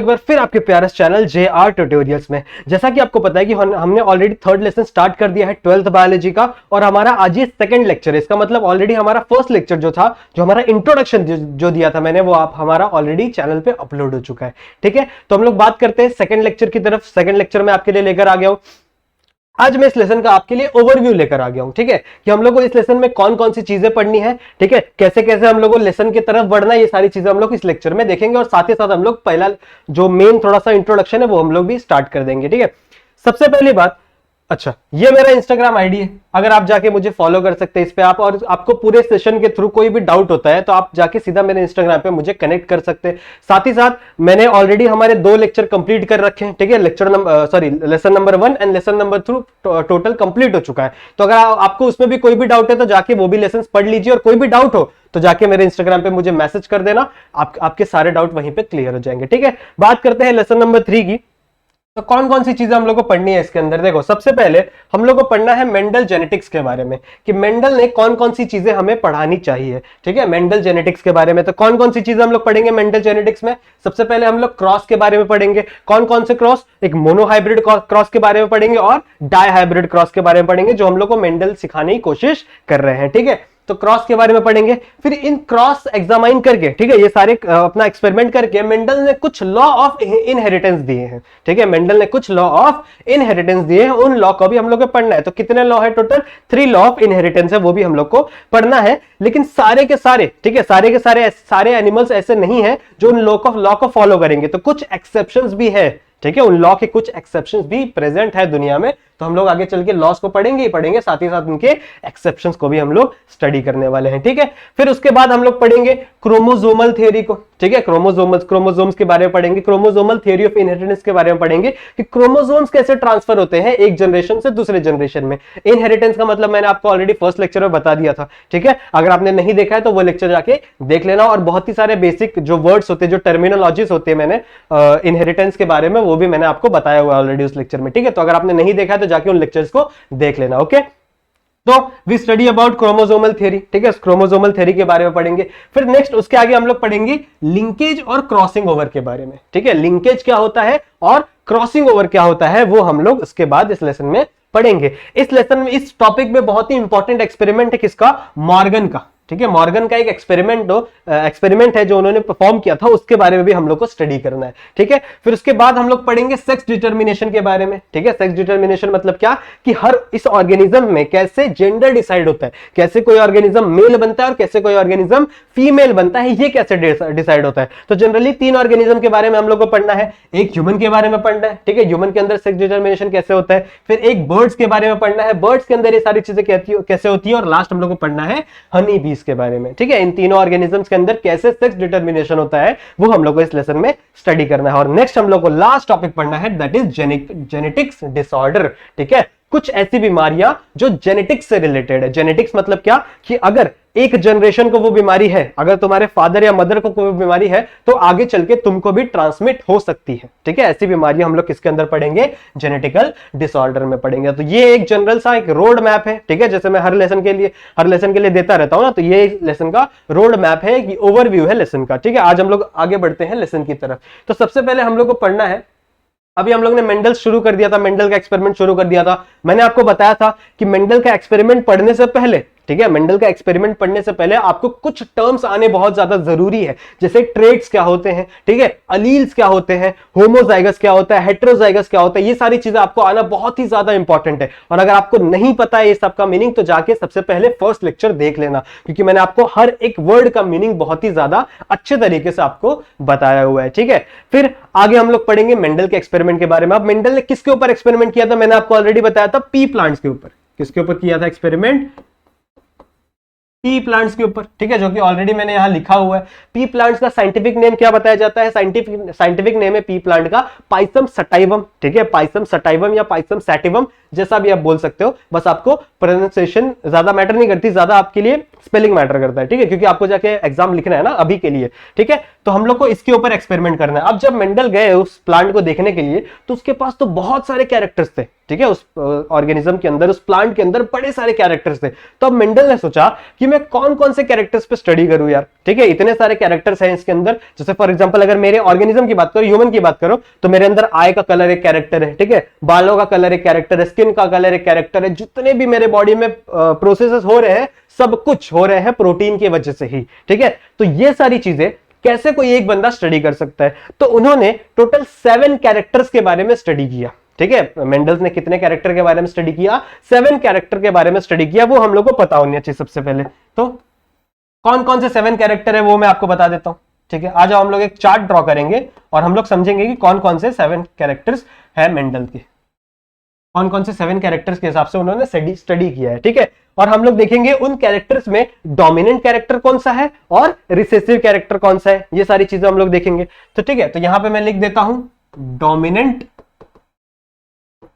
एक बार फिर आपके प्यारे चैनल JR ट्यूटोरियल्स में। जैसा कि आपको पता है कि हमने ऑलरेडी थर्ड लेसन स्टार्ट कर दिया है 12th बायोलॉजी का, और हमारा आज ये सेकंड लेक्चर है। इसका मतलब ऑलरेडी हमारा फर्स्ट लेक्चर जो था, जो हमारा इंट्रोडक्शन जो दिया था मैंने, वो आप हमारा ऑलरेडी चैनल पे अपलोड हो चुका है। ठीक है, तो हम लोग बात करते हैं सेकंड लेक्चर की तरफ। सेकंड लेक्चर में आपके लिए लेकर आ गया हूं, आज मैं इस लेसन का आपके लिए ओवरव्यू लेकर आ गया हूं। ठीक है, कि हम लोग को इस लेसन में कौन कौन सी चीजें पढ़नी है, ठीक है, कैसे कैसे हम लोग को लेसन की तरफ बढ़ना है, ये सारी चीजें हम लोग इस लेक्चर में देखेंगे। और साथ ही साथ हम लोग पहला जो मेन थोड़ा सा इंट्रोडक्शन है वो हम लोग भी स्टार्ट कर देंगे। ठीक है, सबसे पहली बात, अच्छा, ये मेरा इंस्टाग्राम आईडी है, अगर आप जाके मुझे फॉलो कर सकते हैं इस पे आप, और आपको पूरे सेशन के थ्रू कोई भी डाउट होता है तो आप जाके सीधा मेरे इंस्टाग्राम पे मुझे कनेक्ट कर सकते हैं। साथ ही साथ मैंने ऑलरेडी हमारे 2 लेक्चर कंप्लीट कर रखे हैं। ठीक है, lesson number 1 and lesson number 2 total complete हो चुका है। तो अगर आपको उसमें भी कोई भी डाउट है तो जाके वो भी लेसन पढ़ लीजिए, और कोई भी डाउट हो तो जाके मेरे इंस्टाग्राम पे मुझे मैसेज कर देना, आपके सारे डाउट वहीं पे क्लियर हो जाएंगे। ठीक है, बात करते हैं लेसन नंबर 3 की। तो कौन कौन सी चीजें हम लोग को पढ़नी है इसके अंदर। देखो, सबसे पहले हम लोग को पढ़ना है मेंडल जेनेटिक्स के बारे में, कि मेंडल ने कौन कौन सी चीजें हमें पढ़ानी चाहिए। ठीक है, मेंडल जेनेटिक्स के बारे में। तो कौन कौन सी चीजें हम लोग पढ़ेंगे मेंडल जेनेटिक्स में। सबसे पहले हम लोग क्रॉस के बारे में पढ़ेंगे। कौन कौन से क्रॉस, एक मोनोहाइब्रिड क्रॉस के बारे में पढ़ेंगे और डायहाइब्रिड क्रॉस के बारे में पढ़ेंगे, जो हम लोग को मेंडल सिखाने की कोशिश कर रहे हैं। ठीक है, तो क्रॉस के बारे में पढ़ेंगे। फिर इन क्रॉस एग्जामाइन करके, ठीक है, ये सारे अपना एक्सपेरिमेंट करके मेंडल ने कुछ लॉ ऑफ इनहेरिटेंस दिए हैं। ठीक है, मेंडल ने कुछ लॉ ऑफ इनहेरिटेंस दिए हैं, उन लॉ को भी हम लोग को पढ़ना है। तो कितने लॉ है टोटल? 3 लॉ ऑफ इनहेरिटेंस है, वो भी हम लोग को पढ़ना है। लेकिन सारे के सारे, ठीक है, सारे के सारे एनिमल्स ऐसे नहीं है जो उन लॉ को फॉलो करेंगे, तो कुछ एक्सेप्शंस भी है। ठीक है, उन लॉ के कुछ एक्सेप्शंस भी प्रेजेंट है दुनिया में, तो हम लोग आगे चल के लॉस को पढ़ेंगे ही पढ़ेंगे, साथ ही साथ उनके एक्सेप्शंस को भी हम लोग स्टडी करने वाले हैं। ठीक है, फिर उसके बाद हम लोग पढ़ेंगे क्रोमोसोमल थ्योरी को। ठीक है, क्रोमोसोम्स के बारे में पढ़ेंगे, क्रोमोसोमल थ्योरी ऑफ इनहेरिटेंस के बारे में पढ़ेंगे, कि क्रोमोसोम्स कैसे ट्रांसफर होते हैं एक जनरेशन से दूसरे जनरेशन में। इनहेरिटेंस का मतलब मैंने आपको ऑलरेडी फर्स्ट लेक्चर में बता दिया था। ठीक है, अगर आपने नहीं देखा है तो वो लेक्चर जाके देख लेना, और बहुत ही सारे बेसिक जो वर्ड्स होते हैं, जो टर्मिनोलॉजीज होती है, मैंने इनहेरिटेंस के बारे में वो भी मैंने आपको बताया हुआ ऑलरेडी उस लेक्चर में। ठीक है, तो अगर आपने नहीं देखा है तो जाके उन लेक्चर्स को देख लेना। ओके, तो we study about chromosomal theory. ठीक है, क्रोमोसोमल थ्योरी के बारे में पढ़ेंगे। फिर नेक्स्ट उसके आगे हम लोग पढ़ेंगे लिंकेज और क्रॉसिंग ओवर के बारे में। ठीक है, लिंकेज क्या होता है और क्रॉसिंग ओवर क्या होता है, वो हम लोग उसके बाद इस लेसन में पढ़ेंगे। इस लेसन में, इस टॉपिक में बहुत ही इंपॉर्टेंट एक्सपेरिमेंट है किसका? मॉर्गन का। ठीक है, मॉर्गन का एक एक्सपेरिमेंट है जो उन्होंने परफॉर्म किया था, उसके बारे में भी हम लोग को स्टडी करना है। ठीक है, फिर उसके बाद हम लोग पढ़ेंगे सेक्स डिटर्मिनेशन के बारे में। ठीक है, सेक्स डिटर्मिनेशन मतलब क्या, कि हर इस ऑर्गेनिज्म में कैसे जेंडर डिसाइड होता है, कैसे कोई ऑर्गेनिज्म मेल बनता है और कैसे कोई ऑर्गेनिज्म फीमेल बनता है, ये कैसे डिसाइड होता है। तो जनरली 3 ऑर्गेनिज्म के बारे में हम लोग को पढ़ना है। एक ह्यूमन के बारे में पढ़ना है, ठीक है, ह्यूमन के अंदर सेक्स डिटर्मिनेशन कैसे होता है। फिर एक बर्ड्स के बारे में पढ़ना है, बर्ड्स के अंदर ये सारी चीजें कैसे होती है। और लास्ट हम लोग को पढ़ना है हनी बीज के बारे में। ठीक है, इन तीनों ऑर्गेनिजम्स के अंदर कैसे सेक्स डिटर्मिनेशन होता है, वो हम लोग को इस लेसन में स्टडी करना है। और नेक्स्ट हम लोग को लास्ट टॉपिक पढ़ना है, दैट इज जेनेटिक्स डिसऑर्डर। ठीक है, कुछ ऐसी बीमारियां जो जेनेटिक्स से रिलेटेड है। जेनेटिक्स मतलब क्या, कि अगर एक जनरेशन को वो बीमारी है, अगर तुम्हारे फादर या मदर को कोई बीमारी है तो आगे चल के तुमको भी ट्रांसमिट हो सकती है। ठीक है, ऐसी बीमारियां हम लोग किसके अंदर पढ़ेंगे? जेनेटिकल डिसऑर्डर में पढ़ेंगे। तो ये एक जनरल सा एक रोड मैप है। ठीक है, जैसे मैं हर लेसन के लिए देता रहता हूं ना, तो ये लेसन का रोड मैप है, कि ओवरव्यू है लेसन का। ठीक है, आज हम लोग आगे बढ़ते हैं लेसन की तरफ। तो सबसे पहले हम लोग को पढ़ना है, अभी हम लोग ने मेंडल शुरू कर दिया था, मेंडल का एक्सपेरिमेंट शुरू कर दिया था। मैंने आपको बताया था कि मेंडल का एक्सपेरिमेंट पढ़ने से पहले, ठीक है, मेंडल का एक्सपेरिमेंट पढ़ने से पहले आपको कुछ टर्म्स आने बहुत ज्यादा जरूरी है, जैसे ट्रेट्स क्या होते हैं, ठीक है, अलील्स क्या होते हैं, होमोजाइगस क्या होता है, हेटेरोजाइगस क्या होता है, ये सारी चीजें आपको आना बहुत ही ज्यादा इंपॉर्टेंट है। और अगर आपको नहीं पता है ये सब का मीनिंग, तो जाके सबसे पहले फर्स्ट लेक्चर देख लेना, क्योंकि मैंने आपको हर एक वर्ड का मीनिंग बहुत ही ज्यादा अच्छे तरीके से आपको बताया हुआ है। ठीक है, फिर आगे हम लोग पढ़ेंगे मेंडल के एक्सपेरिमेंट के बारे में। अब मेंडल ने किसके ऊपर एक्सपेरिमेंट किया था, मैंने आपको ऑलरेडी बताया था, पी प्लांट्स के ऊपर। किसके ऊपर किया था एक्सपेरिमेंट? पी प्लांट्स के ऊपर। ठीक है, जो कि ऑलरेडी मैंने यहां लिखा हुआ है। पी प्लांट्स का साइंटिफिक नेम क्या बताया जाता है? साइंटिफिक नेम है पी प्लांट का पाइसम सटाइवम। ठीक है, पाइसम सटाइवम या पाइसम सैटिवम, जैसा भी आप बोल सकते हो, बस आपको प्रोनाउंसिएशन ज्यादा मैटर नहीं करती, ज्यादा आपके लिए स्पेलिंग मैटर करता है, ठीक है, क्योंकि आपको जाके एग्जाम लिखना है ना अभी के लिए, ठीक है। तो हम लोग को इसके ऊपर एक्सपेरिमेंट करना है। अब जब मेंडल गए उस प्लांट को देखने के लिए, तो उसके पास तो बहुत सारे कैरेक्टर्स थे, ठीक है, उस ऑर्गेनिज्म के अंदर, उस प्लांट के अंदर बड़े सारे कैरेक्टर्स थे। तो अब मेंडल ने सोचा कि मैं कौन कौन से कैरेक्टर्स पे स्टडी करूं यार, ठीक है, इतने सारे कैरेक्टर्स हैं इसके अंदर। जैसे फॉर एग्जांपल अगर मेरे ऑर्गेनिज्म की बात करो, ह्यूमन की बात करो, तो मेरे अंदर आई का कलर एक कैरेक्टर है, ठीक है, बालों का कलर एक कैरेक्टर है, स्किन का कलर एक कैरेक्टर है, जितने भी मेरे बॉडी में प्रोसेसेस हो रहे हैं सब कुछ हो रहे हैं प्रोटीन की वजह से ही, ठीक है। तो ये सारी चीजें कैसे कोई एक बंदा स्टडी कर सकता है? तो उन्होंने टोटल 7 कैरेक्टर्स के बारे में स्टडी किया, ठीक है। मेंडल्स ने कितने कैरेक्टर के बारे में स्टडी किया? 7 कैरेक्टर के बारे में स्टडी किया, वो हम लोग को पता होनी चाहिए सबसे पहले। तो कौन कौन से 7 कैरेक्टर है वो मैं आपको बता देता हूं, ठीक है। आज हम लोग एक चार्ट ड्रॉ करेंगे और हम लोग समझेंगे कि कौन कौन से 7 कैरेक्टर्स है मेंडल के, कौन कौन से 7 कैरेक्टर्स के हिसाब से उन्होंने स्टडी किया है, ठीक है। और हम लोग देखेंगे उन कैरेक्टर्स में डोमिनेंट कैरेक्टर कौन सा है और रिसेसिव कैरेक्टर कौन सा है, ये सारी चीजें हम लोग देखेंगे। तो ठीक है, तो यहां पे मैं लिख देता हूं डोमिनेंट,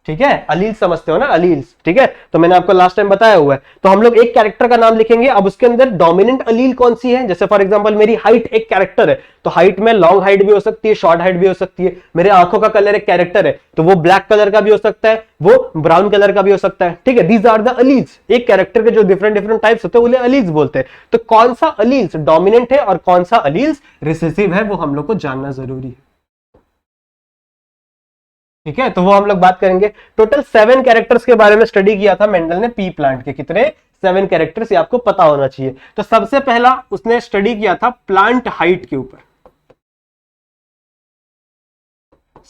ठीक है, अलील्स समझते हो ना, अलील्स, ठीक है। तो मैंने आपको लास्ट टाइम बताया हुआ है। तो हम लोग एक कैरेक्टर का नाम लिखेंगे, अब उसके अंदर डोमिनेंट अलील कौन सी है। जैसे फॉर एग्जांपल मेरी हाइट एक कैरेक्टर है, तो हाइट में लॉन्ग हाइट भी हो सकती है, शॉर्ट हाइट भी हो सकती है। मेरे आंखों का कलर एक कैरेक्टर है, तो वो ब्लैक कलर का भी हो सकता है, वो ब्राउन कलर का भी हो सकता है, ठीक है। These are the alleles. एक कैरेक्टर के जो डिफरेंट डिफरेंट टाइप्स होते हैं उन्हें अलील्स बोलते हैं। तो कौन सा अलील्स डोमिनेंट है और कौन सा अलील्स रिसेसिव है वो हम लोग को जानना जरूरी है, ठीक है। तो वो हम लोग बात करेंगे। टोटल 7 कैरेक्टर्स के बारे में स्टडी किया था मेंडल ने पी प्लांट के। कितने? 7 कैरेक्टर्स, ये आपको पता होना चाहिए। तो सबसे पहला उसने स्टडी किया था प्लांट हाइट के ऊपर।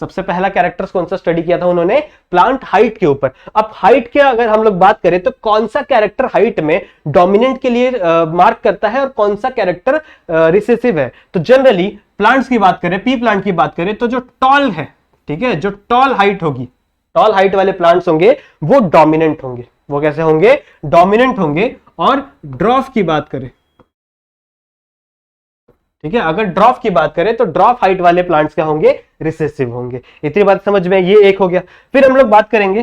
सबसे पहला कैरेक्टर्स कौन सा स्टडी किया था उन्होंने? प्लांट हाइट के ऊपर। अब हाइट के अगर हम लोग बात करें तो कौन सा कैरेक्टर हाइट में डोमिनेंट के लिए मार्क करता है और कौन सा कैरेक्टर रिसेसिव है? तो जनरली प्लांट्स की बात करें, पी प्लांट की बात करें, तो जो टॉल है, ठीक है, जो टॉल हाइट होगी, टॉल हाइट वाले प्लांट्स होंगे वो डोमिनेंट होंगे। वो कैसे होंगे? डोमिनेंट होंगे। और ड्रॉफ की बात करें, ठीक है, अगर ड्रॉफ की बात करें तो ड्रॉफ हाइट वाले प्लांट्स क्या होंगे? रिसेसिव होंगे। इतनी बात समझ में, ये एक हो गया। फिर हम लोग बात करेंगे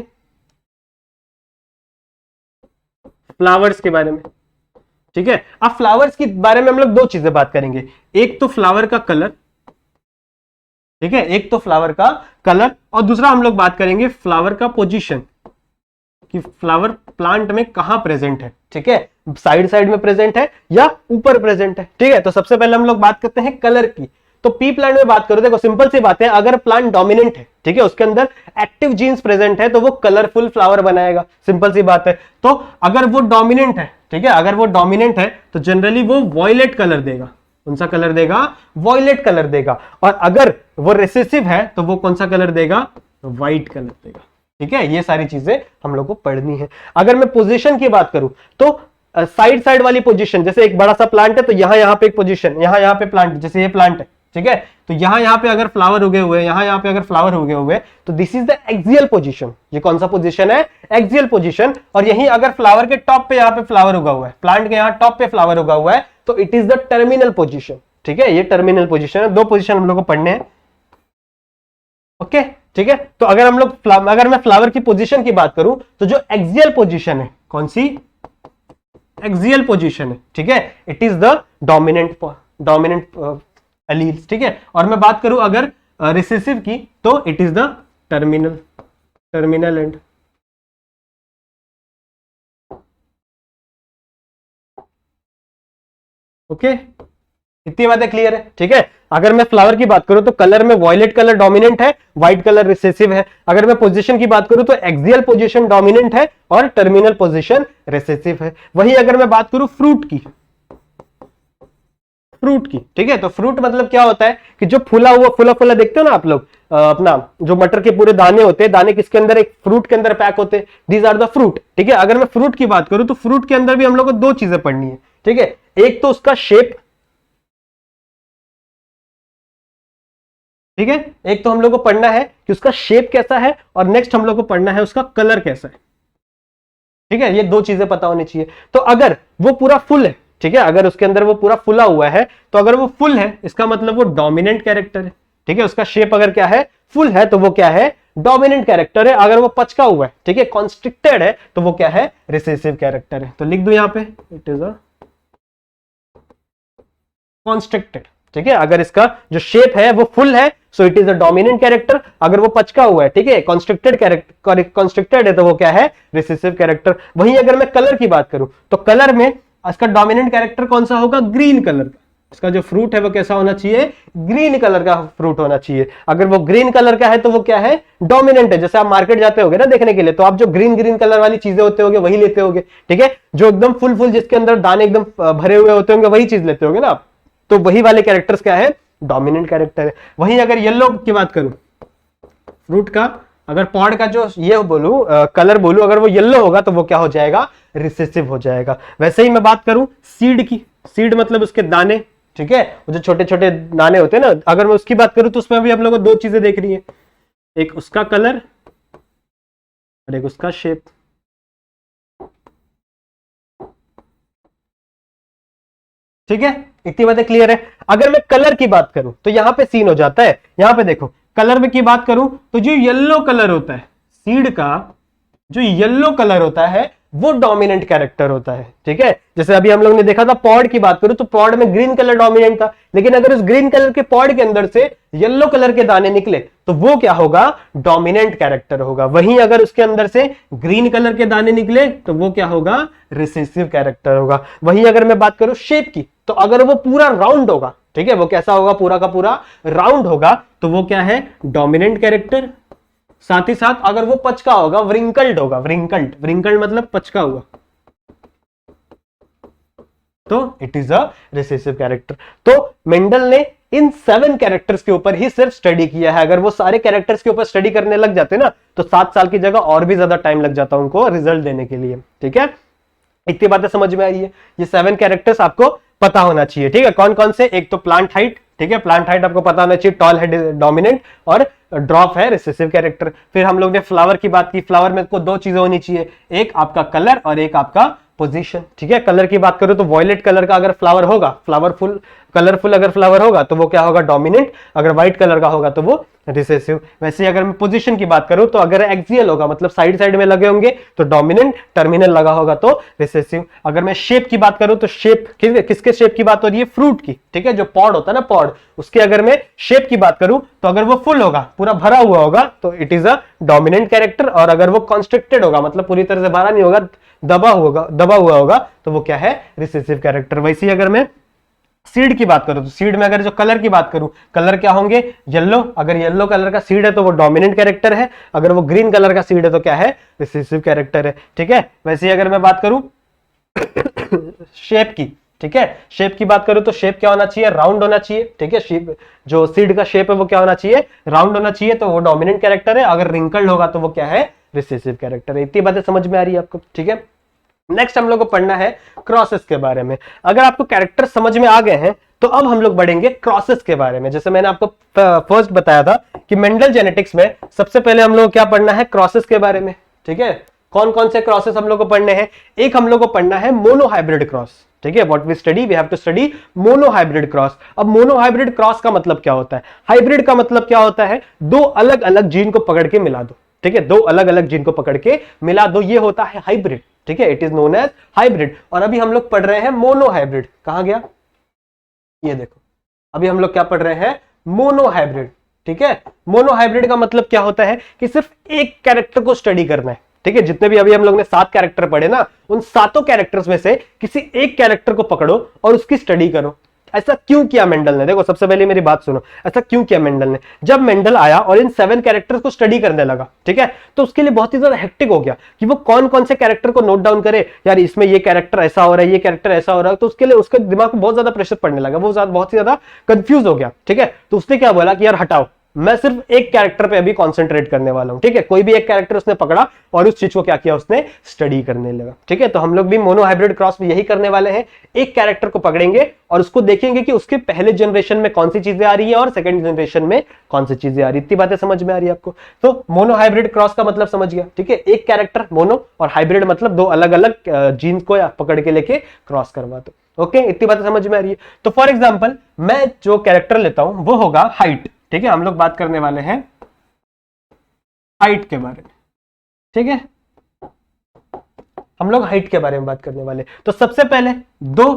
फ्लावर्स के बारे में, ठीक है। अब फ्लावर्स के बारे में हम लोग 2 चीजें बात करेंगे, एक तो फ्लावर का कलर, ठीक है, एक तो फ्लावर का कलर, और दूसरा हम लोग बात करेंगे फ्लावर का पोजीशन, कि फ्लावर प्लांट में कहां प्रेजेंट है, ठीक है, साइड साइड में प्रेजेंट है या ऊपर प्रेजेंट है, ठीक है। तो सबसे पहले हम लोग बात करते हैं कलर की। तो पी प्लांट में बात करो, देखो सिंपल सी बात है, अगर प्लांट डोमिनेंट है, ठीक है, उसके अंदर एक्टिव जीन्स प्रेजेंट है, तो वो कलरफुल फ्लावर बनाएगा, सिंपल सी बात है। तो अगर वो डोमिनेंट है, ठीक है, अगर वो डोमिनेंट है तो जनरली वो वॉयलेट कलर देगा। कौन सा कलर देगा? वॉयलेट कलर देगा। और अगर वो रिसेसिव है तो वो कौन सा कलर देगा? व्हाइट कलर देगा, ठीक है। ये सारी चीजें हम लोग को पढ़नी है। अगर मैं पोजीशन की बात करूं तो साइड साइड वाली पोजीशन, जैसे एक बड़ा सा प्लांट है तो यहां पे एक पोजीशन, यहां पे प्लांट, जैसे ये प्लांट है, ठीक है, तो यहां पे अगर फ्लावर उगे हुए, यहां पे अगर फ्लावर उगे हुए, तो this is the axial position. ये कौन सा पोजीशन है? Axial position. और यही अगर फ्लावर के टॉप पे यहां पे फ्लावर उगा हुआ है, प्लांट के यहां टॉप पे फ्लावर उगा हुआ है, तो it is the terminal position, ठीक है। ये टर्मिनल पोजीशन है। 2 पोजीशन हम लोग को पढ़ने हैं, ओके, ठीक है। तो अगर हम लोग अगर मैं फ्लावर की पोजीशन की बात करूं तो जो एक्सियल पोजीशन है, कौन सी? एक्सियल पोजीशन है, ठीक है, it is the dominant alleles, ठीक है। और मैं बात करूं अगर रिसेसिव की तो it is the terminal and, okay. इतनी बातें क्लियर है, ठीक है। अगर मैं फ्लावर की बात करूं तो कलर में वॉयलेट कलर डोमिनेंट है, व्हाइट कलर रिसेसिव है। अगर मैं पोजीशन की बात करूं तो एक्सियल पोजीशन डोमिनेंट है और टर्मिनल पोजीशन रिसेसिव है। वही अगर मैं बात करूं फ्रूट की, ठीक है, तो फ्रूट मतलब क्या होता है कि जो फूला फूला देखते हो ना आप लोग, अपना जो मटर के पूरे दाने होते हैं, दाने किसके अंदर? एक फ्रूट के अंदर पैक होते हैं। दीज आर द फ्रूट, ठीक है। अगर मैं फ्रूट की बात करूं तो फ्रूट के अंदर भी हम लोग को 2 चीजें पढ़नी है, ठीक है। एक तो उसका शेप, ठीक है, एक तो हम लोग को पढ़ना है कि उसका शेप कैसा है, और नेक्स्ट हम लोग को पढ़ना है उसका कलर कैसा है, ठीक है। ये 2 चीजें पता होनी चाहिए। तो अगर वो पूरा फुल है, ठीक है, अगर उसके अंदर वो पूरा फुला हुआ है, तो अगर वो फुल है इसका मतलब वो डोमिनेंट कैरेक्टर है, ठीक है। उसका शेप अगर क्या है? फुल है, तो वो क्या है? डोमिनेंट कैरेक्टर है। अगर वो पचका हुआ है, ठीक है, कॉन्स्ट्रिक्टेड है, तो वो क्या है, रिसेसिव कैरेक्टर है। तो लिख दो यहां पे, इट इज अ कॉन्स्ट्रिक्टेड, ठीक है। अगर इसका जो शेप है वो फुल है, so it is a dominant character. अगर वो पचका हुआ है, ठीक है, कॉन्स्ट्रिक्टेड कैरेक्टर, कॉन्स्ट्रिक्टेड है, तो वो क्या है, रिसेसिव कैरेक्टर। वहीं अगर मैं कलर की बात करूं तो कलर में इसका डोमिनेंट कैरेक्टर कौन सा होगा, ग्रीन कलर का। इसका जो फ्रूट है वो कैसा होना चाहिए, ग्रीन कलर का फ्रूट होना चाहिए। अगर वो ग्रीन कलर का है तो वो क्या है, डोमिनेंट है। जैसे आप मार्केट जाते होगे ना देखने के लिए, तो आप जो ग्रीन ग्रीन कलर वाली चीजें होते होगे वही लेते होगे, ठीक है। जो एकदम फुल फुल जिसके अंदर दाने एकदम भरे हुए होते होंगे वही चीज लेते होगे ना आप। तो वही वाले कैरेक्टर्स क्या है, डोमिनेंट कैरेक्टर है। वहीं अगर येलो की बात करूं, फ्रूट का अगर पॉड का जो ये बोलूं कलर बोलूं, अगर वो येलो होगा तो वो क्या हो जाएगा, रिसेसिव हो जाएगा। वैसे ही मैं बात करूं सीड की, सीड मतलब उसके दाने, ठीक है, वो जो छोटे छोटे दाने होते हैं ना, अगर मैं उसकी बात करूं तो उसमें भी हम लोग को दो चीजें देख रही है, एक उसका कलर और एक उसका शेप। ठीक है, इतनी बातें क्लियर है। अगर मैं कलर की बात करूं तो यहां पे सीन हो जाता है। यहां पे देखो, कलर में की बात करूं तो जो येलो कलर होता है सीड का, जो येलो कलर होता है वो डोमिनेंट कैरेक्टर होता है, ठीक है। जैसे अभी हम लोग ने देखा था पॉड की बात करूं तो पॉड में ग्रीन कलर डोमिनेंट था, लेकिन अगर उस ग्रीन कलर के पॉड के अंदर से येलो कलर के दाने निकले तो वो क्या होगा, डोमिनेंट कैरेक्टर होगा। वहीं अगर उसके अंदर से ग्रीन कलर के दाने निकले तो वो क्या होगा, रिसेसिव कैरेक्टर होगा। वहीं अगर मैं बात करूं शेप की, तो अगर वो पूरा राउंड होगा, ठीक है, वो कैसा होगा, पूरा का पूरा राउंड होगा, तो वो क्या है, डोमिनेंट कैरेक्टर। साथ ही साथ अगर वो पचका होगा, व्रिंकल्ड होगा, व्रिंकल्ड, व्रिंकल्ड मतलब पचका हुआ, तो it is a recessive character. तो मेंडल ने इन 7 कैरेक्टर्स के ऊपर ही सिर्फ स्टडी किया है। अगर वो सारे कैरेक्टर्स के ऊपर स्टडी करने लग जाते ना तो 7 साल की जगह और भी ज्यादा टाइम लग जाता उनको रिजल्ट देने के लिए, ठीक है। इतनी बातें समझ में आई है। ये 7 कैरेक्टर्स आपको पता होना चाहिए, ठीक है। कौन कौन से, एक तो प्लांट हाइट, ठीक है, प्लांट हाइट आपको पता होना चाहिए, टॉल है डोमिनेंट और ड्रॉप है रिसेसिव कैरेक्टर। फिर हम लोग ने फ्लावर की बात की, फ्लावर में को 2 चीजें होनी चाहिए, एक आपका कलर और एक आपका पोजीशन, ठीक है। कलर की बात करो तो वॉयलेट कलर का अगर फ्लावर होगा, फ्लावरफुल कलरफुल अगर फ्लावर होगा तो वो क्या होगा, डोमिनेंट। अगर व्हाइट कलर का होगा तो वो रिसेसिव। वैसे अगर मैं पोजीशन की बात करूं तो अगर एक्सियल होगा मतलब साइड साइड में लगे होंगे तो डोमिनेंट, टर्मिनल लगा होगा तो रिसेसिव। अगर मैं शेप की बात करूं तो शेप किसके शेप की बात हो रही है, फ्रूट की, ठीक है, जो पॉड होता है ना पॉड, उसके अगर मैं शेप की बात करूं तो अगर वो फुल होगा, पूरा भरा हुआ होगा, तो it is a dominant character. और अगर वो कॉन्स्ट्रिक्टेड होगा मतलब पूरी तरह से भरा नहीं होगा, दबा हुआ होगा, तो वो क्या है, रिसेसिव कैरेक्टर। वैसे ही अगर मैं सीड की बात करूं तो सीड में अगर जो कलर की बात करूं, कलर क्या होंगे, येलो। अगर येलो कलर का सीड है तो वो डोमिनेंट कैरेक्टर है, अगर वो ग्रीन कलर का सीड है तो क्या है, रिसेसिव कैरेक्टर है, ठीक है। वैसे ही अगर मैं बात करूं शेप की, ठीक है, शेप की बात करूं तो शेप क्या होना चाहिए, राउंड होना चाहिए, ठीक है। शेप जो सीड का शेप है वो क्या होना चाहिए, राउंड होना चाहिए, तो वो डोमिनेंट कैरेक्टर है। अगर रिंकल्ड होगा तो वो क्या है, रिसेसिव कैरेक्टर है। इतनी बातें समझ में आ रही है आपको, ठीक है। नेक्स्ट हम लोग को पढ़ना है क्रॉसेस के बारे में। अगर आपको कैरेक्टर समझ में आ गए हैं तो अब हम लोग बढ़ेंगे क्रॉसेस के बारे में। जैसे मैंने आपको फर्स्ट बताया था कि मेंडल जेनेटिक्स में सबसे पहले हम लोग क्या पढ़ना है, क्रॉसेस के बारे में, ठीक है। कौन कौन से क्रॉसेस हम लोग को पढ़ने हैं, एक हम लोग को पढ़ना है मोनोहाइब्रिड क्रॉस, ठीक है। What we study, we have to study monohybrid cross. अब मोनोहाइब्रिड क्रॉस का मतलब क्या होता है, हाइब्रिड का मतलब क्या होता है, 2 अलग अलग जीन को पकड़ के मिला दो, ठीक है, 2 अलग अलग जीन को पकड़ के मिला दो, ये होता है हाइब्रिड, ठीक है। It is known as hybrid. और अभी हम लोग पढ़ रहे हैं मोनोहाइब्रिड। कहां गया, ये देखो, अभी हम लोग क्या पढ़ रहे हैं, मोनोहाइब्रिड, ठीक है। मोनोहाइब्रिड का मतलब क्या होता है कि सिर्फ एक कैरेक्टर को स्टडी करना है, ठीक है। जितने भी अभी हम लोग ने 7 कैरेक्टर पढ़े ना, उन 7 कैरेक्टर्स में से किसी एक कैरेक्टर को पकड़ो और उसकी स्टडी करो। ऐसा क्यों किया मेंडल ने, देखो सबसे पहले मेरी बात सुनो, ऐसा क्यों किया मेंडल ने। जब मेंडल आया और इन 7 कैरेक्टर्स को स्टडी करने लगा, ठीक है, तो उसके लिए बहुत ही ज्यादा हेक्टिक हो गया कि वो कौन कौन से कैरेक्टर को नोट डाउन करे। यार इसमें ये कैरेक्टर ऐसा हो रहा है, ये कैरेक्टर ऐसा हो रहा है, तो उसके लिए उसके दिमाग को बहुत ज्यादा प्रेशर पड़ने लगा, वो बहुत ही ज्यादा कंफ्यूज हो गया, ठीक है। तो उसने क्या बोला कि यार हटाओ, मैं सिर्फ एक कैरेक्टर पे अभी कॉन्सेंट्रेट करने वाला हूं, ठीक है। कोई भी एक कैरेक्टर उसने पकड़ा और उस चीज को क्या किया, उसने स्टडी करने लगा, ठीक है। तो हम लोग भी मोनोहाइब्रिड क्रॉस में यही करने वाले हैं, एक कैरेक्टर को पकड़ेंगे और उसको देखेंगे कि उसके पहले जनरेशन में कौन सी चीजें आ रही है और सेकंड जनरेशन में कौन सी चीजें आ रही है। इतनी बातें समझ में आ रही है आपको। तो मोनोहाइब्रिड क्रॉस का मतलब समझ गया, ठीक है। एक कैरेक्टर मोनो और हाइब्रिड मतलब 2 अलग अलग जीन्स को पकड़ के लेके क्रॉस करवा दो। ओके, इतनी बातें समझ में आ रही है। तो फॉर एग्जाम्पल मैं जो कैरेक्टर लेता हूं वो होगा हाइट, ठीक है। हम लोग बात करने वाले हैं हाइट के बारे में, ठीक है, हम लोग हाइट के बारे में बात करने वाले। तो सबसे पहले दो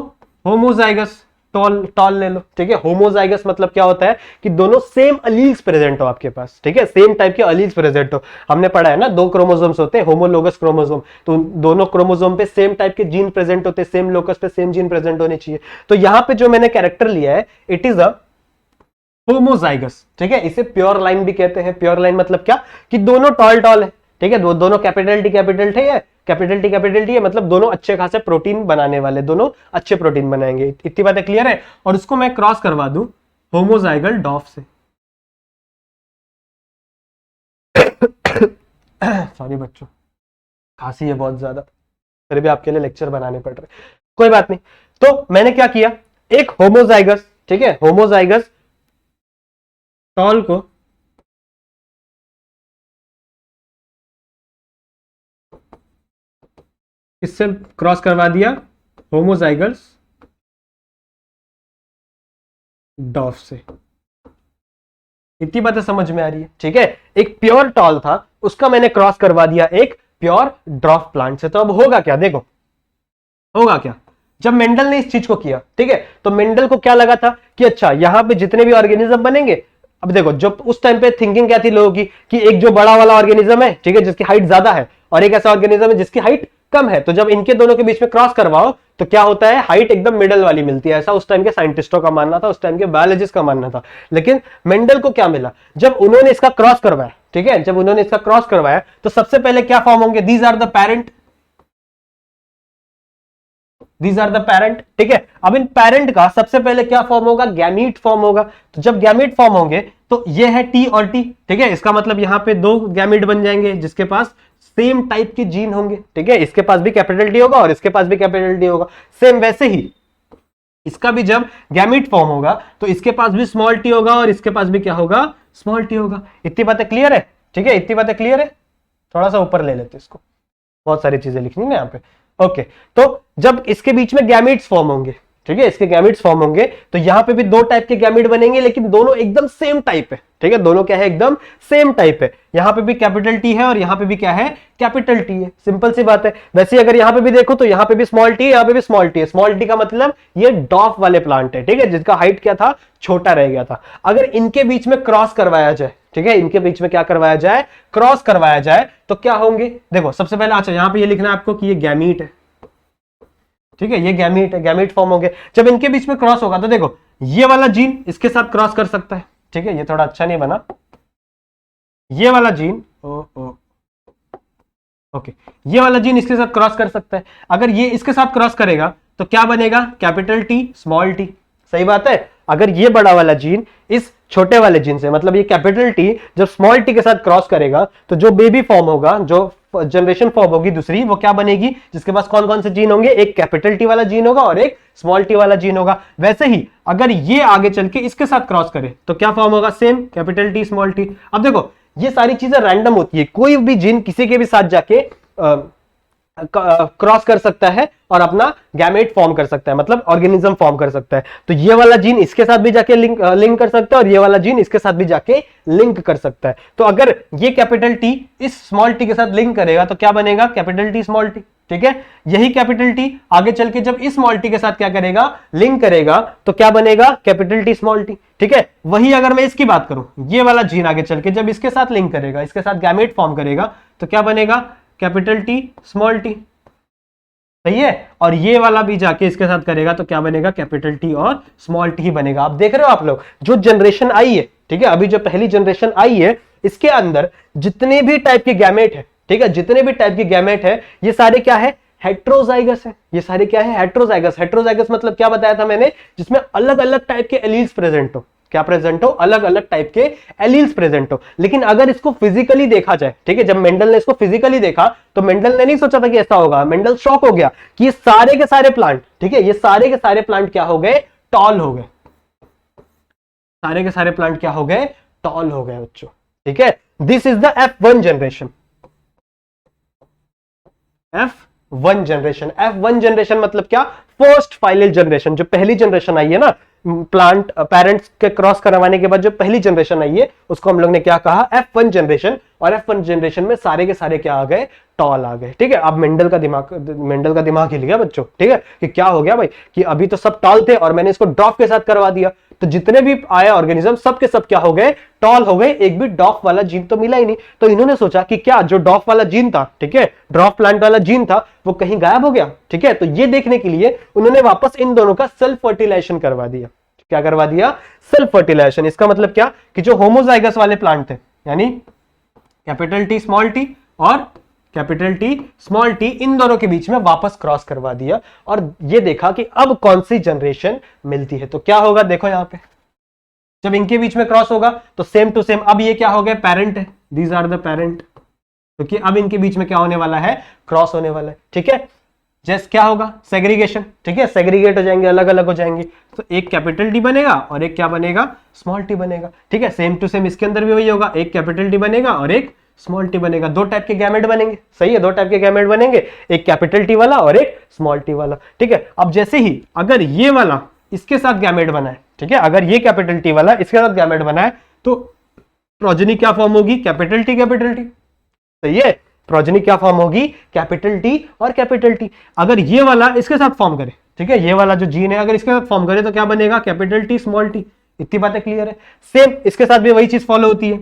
होमोजाइगस टॉल ले लो, ठीक है। होमोजाइगस मतलब क्या होता है कि दोनों सेम अलील्स प्रेजेंट हो आपके पास, ठीक है, सेम टाइप के अलील्स प्रेजेंट हो। हमने पढ़ा है ना, दो क्रोमोसोम्स होते हैं, होमोलोगस क्रोमोसोम, तो दोनों क्रोमोसोम पे सेम टाइप के जीन प्रेजेंट होते हैं, सेम लोकस पे सेम जीन प्रेजेंट होने चाहिए। तो यहां पे जो मैंने कैरेक्टर लिया है, इट इज अ होमोजाइगस, ठीक है। इसे प्योर लाइन भी कहते हैं। प्योर लाइन मतलब क्या कि दोनों टॉल है, ठीक है, दोनों कैपिटल टी है, कैपिटल टी है, मतलब दोनों अच्छे खासे प्रोटीन बनाने वाले, दोनों अच्छे प्रोटीन बनाएंगे। इतनी बातें क्लियर है। और उसको मैं क्रॉस करवा दूं होमोजाइगल डॉफ से सॉरी बच्चों, खांसी है बहुत ज्यादा, फिर भी आपके लिए लेक्चर बनाने पड़ रहे, कोई बात नहीं। तो मैंने क्या किया, एक होमोजाइगस, ठीक है, होमोजाइगस टॉल को इससे क्रॉस करवा दिया होमोजाइगस डॉफ से। इतनी बातें समझ में आ रही है, ठीक है। एक प्योर टॉल था, उसका मैंने क्रॉस करवा दिया एक प्योर ड्रॉफ प्लांट से। तो अब होगा क्या, देखो होगा क्या। जब मेंडल ने इस चीज को किया, ठीक है, तो मेंडल को क्या लगा था कि अच्छा यहां पे जितने भी ऑर्गेनिज्म बनेंगे, अब देखो जो उस टाइम पे थिंकिंग क्या थी लोगों की कि एक जो बड़ा वाला ऑर्गेनिज्म है, ठीक है, जिसकी हाइट ज्यादा है, और एक ऐसा ऑर्गेनिज्म है जिसकी हाइट कम है, तो जब इनके दोनों के बीच में क्रॉस करवाओ तो क्या होता है, हाइट एकदम मिडल वाली मिलती है। ऐसा उस टाइम के साइंटिस्टों का मानना था, उस टाइम के बायोलॉजिस्ट का मानना था। लेकिन मेंडल को क्या मिला, जब उन्होंने इसका क्रॉस करवाया, ठीक है, जब उन्होंने इसका क्रॉस करवाया तो सबसे पहले क्या फॉर्म होंगे, these are the parent, these are the parent, ठीक है। अब इन पेरेंट का सबसे पहले क्या फॉर्म होगा, गैमीट फॉर्म होगा। तो जब गैमीट फॉर्म होंगे तो ये है टी और टी, ठीक है, इसका मतलब यहां पे दो गैमीट बन जाएंगे जिसके पास सेम टाइप के जीन होंगे, ठीक है, इसके पास भी कैपिटल टी होगा और इसके पास भी कैपिटल टी होगा। सेम वैसे ही इसका भी जब गैमीट फॉर्म होगा तो इसके पास भी स्मॉल टी होगा और इसके पास भी क्या होगा, स्मॉल टी होगा। इतनी बातें क्लियर है, ठीक है, इतनी बातें क्लियर है। थोड़ा सा ऊपर ले लेते इसको, बहुत सारी चीजें लिखनी है यहाँ पे। ओके, तो जब इसके बीच में गैमीट्स फॉर्म होंगे, ठीक है, इसके गैमीट्स फॉर्म होंगे तो यहां पे भी दो टाइप के गैमीट बनेंगे, लेकिन दोनों एकदम सेम टाइप है, ठीक है, दोनों क्या है, एकदम सेम टाइप है। यहां पे भी कैपिटल टी है और यहां पे भी क्या है, कैपिटल टी है। सिंपल सी बात है। वैसे अगर यहां पे भी देखो तो यहां पे भी स्मॉल टी है, यहां पे भी स्मॉल टी है। स्मॉल टी का मतलब ये डॉफ वाले प्लांट है, ठीक है, जिसका हाइट क्या था, छोटा रह गया था। अगर इनके बीच में क्रॉस करवाया जाए, ठीक है, इनके बीच में क्या करवाया जाए, क्रॉस करवाया जाए, तो क्या होंगे, देखो सबसे पहले अच्छा यहां पे ये लिखना है आपको कि ये गैमीट है, ठीक है, ये गैमीट है, गैमीट फॉर्म हो गए। जब इनके बीच में क्रॉस होगा तो देखो ये वाला जीन इसके साथ क्रॉस कर सकता है, ठीक है, ये थोड़ा अच्छा नहीं बना, ये वाला जीन ओके, ये वाला जीन इसके साथ क्रॉस कर सकता है। अगर ये इसके साथ क्रॉस करेगा तो क्या बनेगा, कैपिटल टी स्मॉल टी। सही बात है। अगर ये बड़ा वाला जीन इस छोटे वाले जीन से, मतलब ये कैपिटल टी जब स्मॉल टी के साथ क्रॉस करेगा तो जो बेबी फॉर्म होगा, जो जनरेशन फॉर्म होगी दूसरी, वो क्या बनेगी, जिसके पास कौन कौन से जीन होंगे, एक कैपिटल टी वाला जीन होगा और एक स्मॉल टी वाला जीन होगा। वैसे ही अगर ये आगे चल के इसके साथ क्रॉस करे तो क्या फॉर्म होगा, same capital T small T. अब देखो ये सारी चीजें रैंडम होती है, कोई भी जीन किसी के भी साथ जाके क्रॉस कर सकता है और अपना गैमेट फॉर्म कर सकता है, मतलब ऑर्गेनिज्म फॉर्म कर सकता है। तो ये वाला जीन इसके साथ भी जाके लिंक कर सकता है और ये वाला जीन इसके साथ भी जाके लिंक कर सकता है। तो अगर ये कैपिटल टी इस स्मॉल टी के साथ लिंक करेगा तो क्या बनेगा, कैपिटल टी स्मॉल टी, ठीक है। यही कैपिटल टी आगे चल के जब इस स्मॉल टी के साथ क्या करेगा, लिंक करेगा, तो क्या बनेगा, कैपिटल टी स्मॉल टी, ठीक है। वही अगर मैं इसकी बात करूं, ये वाला जीन आगे चल के जब इसके साथ लिंक करेगा, इसके साथ गैमेट फॉर्म करेगा, तो क्या बनेगा, कैपिटल टी स्मॉल टी, सही है। और ये वाला भी जाके इसके साथ करेगा तो क्या बनेगा, कैपिटल टी और स्मॉल टी ही बनेगा। आप देख रहे हो आप लोग, जो जनरेशन आई है, ठीक है, अभी जो पहली जनरेशन आई है, इसके अंदर जितने भी टाइप के गैमेट है, ठीक है, जितने भी टाइप के गैमेट है, ये सारे क्या है, हेट्रोजाइगस है। ये सारे क्या है, हेट्रोजाइगस। हेट्रोजाइगस मतलब क्या बताया था मैंने, जिसमें अलग अलग टाइप के एलील्स प्रेजेंट हो, क्या प्रेजेंट हो, अलग अलग टाइप के एलील्स प्रेजेंट हो। लेकिन अगर इसको फिजिकली देखा जाए, ठीक है, जब मेंडल ने इसको फिजिकली देखा तो मेंडल ने नहीं सोचा था कि ऐसा होगा। मेंडल शॉक हो गया कि ये सारे के सारे प्लांट, ठीक है, ये सारे के सारे प्लांट क्या हो गए, टॉल हो गए। सारे के सारे प्लांट क्या हो गए, टॉल हो गए बच्चों, ठीक है। This is the F1 generation. F1 generation, F1 generation मतलब क्या, फर्स्ट फाइनल जनरेशन। जो पहली जनरेशन आई है ना, प्लांट पेरेंट्स के क्रॉस करवाने के बाद जो पहली जनरेशन आई है, उसको हम लोग ने क्या कहा, F1 जनरेशन। और F1 जनरेशन में सारे के सारे क्या आ गए, टॉल आ गए। ठीक है, अब मेंडल का दिमाग हिल गया बच्चों। ठीक है, कि क्या हो गया भाई, कि अभी तो सब टॉल थे और मैंने इसको डॉफ के साथ करवा दिया, तो जितने भी आए ऑर्गेनिज्म सब के सब क्या हो गए, टॉल हो गए, एक भी डॉफ वाला जीन तो मिला ही नहीं। तो इन्होंने सोचा कि क्या जो डॉफ वाला जीन था, ठीक है, ड्रॉफ प्लांट वाला जीन था, वो कहीं गायब हो गया। ठीक है, तो ये देखने के लिए उन्होंने वापस इन दोनों का सेल्फ फर्टिलाइजेशन करवा दिया। क्या करवा दिया, सेल्फ फर्टिलाइजेशन। इसका मतलब क्या, कि जो होमोजाइगस वाले प्लांट थे, यानी कैपिटल टी स्मॉल टी और कैपिटल टी स्मॉल टी, इन दोनों के बीच में वापस क्रॉस करवा दिया और ये देखा कि अब कौन सी जनरेशन मिलती है। तो क्या होगा, देखो यहां पे जब इनके बीच में क्रॉस होगा तो सेम टू सेम, अब ये क्या हो गया, पेरेंट है, दीज आर द पेरेंट, क्योंकि अब इनके बीच में क्या होने वाला है, क्रॉस होने वाला है। ठीक है, जैसे क्या होगा, सेग्रीगेशन। ठीक है, सेग्रीगेट हो जाएंगे, अलग अलग हो जाएंगे, तो एक कैपिटल टी बनेगा और एक क्या बनेगा, स्मॉल टी बनेगा। ठीक है, सेम टू सेम इसके अंदर भी वही होगा, एक कैपिटल टी बनेगा और एक स्मॉल टी बनेगा। दो टाइप के गैमेट बनेंगे, सही है, दो टाइप के गैमेट बनेंगे, एक कैपिटल टी वाला और एक स्मॉल टी वाला। ठीक है, अब जैसे ही अगर ये वाला इसके साथ गैमेट बना है, ठीक है, अगर ये कैपिटल टी वाला इसके साथ गैमेट बना है, तो प्रोजेनी क्या फॉर्म होगी, कैपिटल टी कैपिटल टी। सही है, प्रोजेनी क्या फॉर्म होगी, कैपिटल टी और कैपिटल टी। अगर ये वाला इसके साथ फॉर्म करे, ठीक है, ये वाला जो जीन है अगर इसके साथ फॉर्म करे तो क्या बनेगा, कैपिटल टी स्मॉल टी। इतनी बातें क्लियर है। सेम इसके साथ भी वही चीज फॉलो होती है,